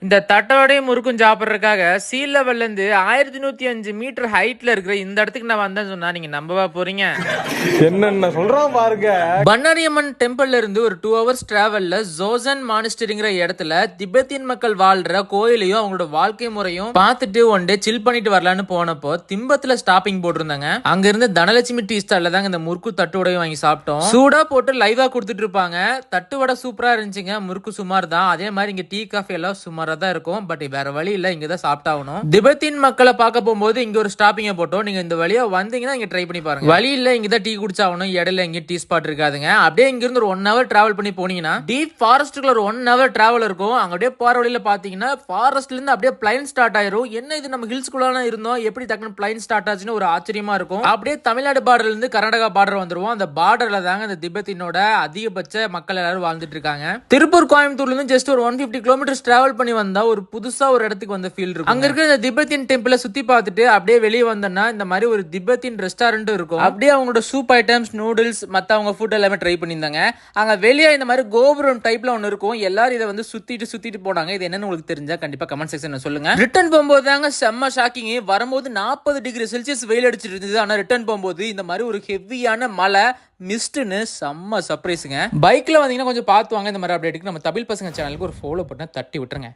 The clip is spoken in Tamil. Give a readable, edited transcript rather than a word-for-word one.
இந்த தட்டோடையும் முறுக்கும் சாப்பிட்றதுக்காக சீ லெவல்ல இருந்து 1105 மீட்டர் ஹைட்ல இருக்கிற இந்த இடத்துக்கு நான் வந்தேன்னு சொன்னா நீங்க நம்பவா போறீங்க? என்னென்ன சொல்றான் பாருங்க. பண்ணாரியம்மன் டெம்பிள்ல இருந்து ஒரு 2 hours டிராவல்ல ஜோசன் மானிஸ்டரிங்கிற இடத்துல திபெத்தியன் மக்கள் வாழ்ற கோயிலையும் அவங்களோட வாழ்க்கை முறையும் பார்த்துட்டு ஒன் டே சில் பண்ணிட்டு வரலான்னு போனப்போ திம்பத்துல ஸ்டாப்பிங் போட்டிருந்தாங்க. அங்க இருந்து தனலட்சுமி டீ ஸ்டால்ல தாங்க இந்த முறுக்கு தட்டு வடையும் வாங்கி சாப்பிட்டோம். சூடா போட்டு லைவா கொடுத்துட்டு இருப்பாங்க. தட்டு வடை சூப்பரா இருந்துச்சுங்க. முறுக்கு சுமார் தான். அதே மாதிரி இங்க டீ காஃபி எல்லாம் சுமாரா தான் இருக்கும். பட் வேற வழி இல்ல, இங்க தான் சாப்பிட்டாகணும். திபெத்தின் மக்களை பார்க்க போகும்போது இங்க ஒரு ஸ்டாப்பிங்க போட்டோம். நீங்க இந்த வழியா வந்தீங்கன்னா இங்க ட்ரை பண்ணி பாருங்க. வழி இல்ல, இங்க தான் டீ குடிச்சாகணும். இடையில எங்க டீ ஸ்பாட் இருக்காதுங்க. அப்படியே இங்க இருந்து ஒரு 1 hour டிராவல் பண்ணி போனீங்கன்னா டீப் ஃபாரஸ்ட்டுக்குள்ள ஒரு 1 hour டிராவல் இருக்கும். அங்க அப்படியே போற வழியில பாத்தீங்கன்னா ஃபாரஸ்ட்ல இருந்து அப்படியே பிளைன் ஸ்டார்ட் ஆயிரும். என்ன இது, நம்ம ஹில்ஸ்குள்ள இருந்தோம், எப்படி டக்குனு பிளைன் ஸ்டார்ட் ஆச்சுன்னு ஒரு ஆச்சரியமா இருக்கும். அப்படியே தமிழ்நாடு பார்டர்ல இருந்து கர்நாடகா பார்டர் வந்துருவோம். அந்த பார்டர்ல தாங்க இந்த திபெத்தினோட அதிகபட்ச மக்கள் எல்லாரும் வாழ்ந்துட்டு இருக்காங்க. திருப்பூர் கோயம்புத்தூர்ல இருந்து ஜஸ்ட் ஒரு 150 கிலோமீட்டர் டிராவல் பண்ணி வந்தா ஒரு புதுசா ஒரு இடத்துக்கு வந்த ஃபீல் இருக்கும். அங்க இருக்கிற இந்த திபெத்தியன் டெம்பிளை சுத்தி பார்த்துட்டு அப்படியே வெளியே வந்தோம்னா இந்த மாதிரி ஒரு திபெத்தியன் ரெஸ்டாரண்ட் இருக்கும். அப்படியே அவங்களோட சூப் ஐட்டம்ஸ், நூடுல்ஸ், மத்த அவங்க ஃபுட் எல்லாமே ட்ரை பண்ணியிருந்தாங்க. அங்க வெளியே இந்த மாதிரி கோபுரம் டைப்ல ஒன்னு இருக்கும். எல்லாரும் இதை வந்து சுத்திட்டு போனாங்க. இது என்னன்னு உங்களுக்கு தெரிஞ்சா கண்டிப்பா கமெண்ட் செக்ஷன்ல சொல்லுங்க. ரிட்டர்ன் போகும்போது தாங்க செம்ம ஷாக்கிங். வரும்போது 40 டிகிரி செல்சியஸ் வெயில் அடிச்சிட்டு இருந்தது. ஆனா ரிட்டர்ன் போகும்போது இந்த மாதிரி ஒரு ஹெவியான மழை மிஸ்ட்னு செம்ம சர்ப்ரைஸுங்க. பைக்ல வந்தீங்கன்னா கொஞ்சம் பார்த்து வாங்க. இந்த மாதிரி அப்டேட்டுக்கு நம்ம தமிழ் பசங்க சேனலுக்கு ஒரு ஃபாலோ பண்ண தட்டி விட்டுருங்க.